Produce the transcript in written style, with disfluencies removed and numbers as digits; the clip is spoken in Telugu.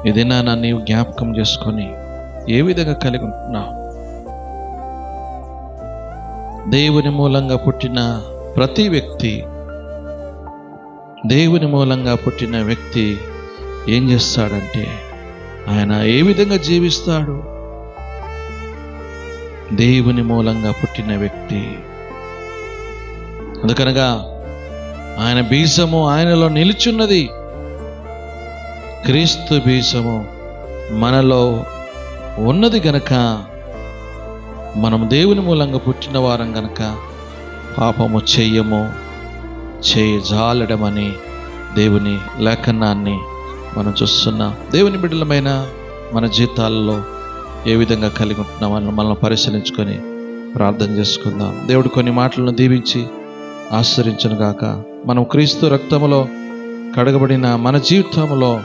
ఏదైనా నీవు జ్ఞాపకం చేసుకొని ఏ విధంగా కలిగి ఉంటున్నావు? దేవుని మూలంగా పుట్టిన ప్రతి వ్యక్తి, దేవుని మూలంగా పుట్టిన వ్యక్తి ఏం చేస్తాడంటే ఆయన ఏ విధంగా జీవిస్తాడు? దేవుని మూలంగా పుట్టిన వ్యక్తి. అందుకనగా ఆయన బీజము ఆయనలో నిలుచున్నది. క్రీస్తు బీజము మనలో ఉన్నది గనక మనం దేవుని మూలంగా పుట్టిన వారం గనక పాపము చెయ్యము, చేయజాలడమని దేవుని లేఖనాన్ని మనం చూస్తున్నాం. దేవుని బిడ్డలమైన మన జీవితాల్లో ఏ విధంగా కలిగి ఉంటున్నామని మనం పరిశీలించుకొని ప్రార్థన చేసుకుందాం. దేవుడు కొన్ని మాటలను దీవించి ఆశ్రయించును గాక. మనం క్రీస్తు రక్తములో కడగబడిన మన జీవితంలో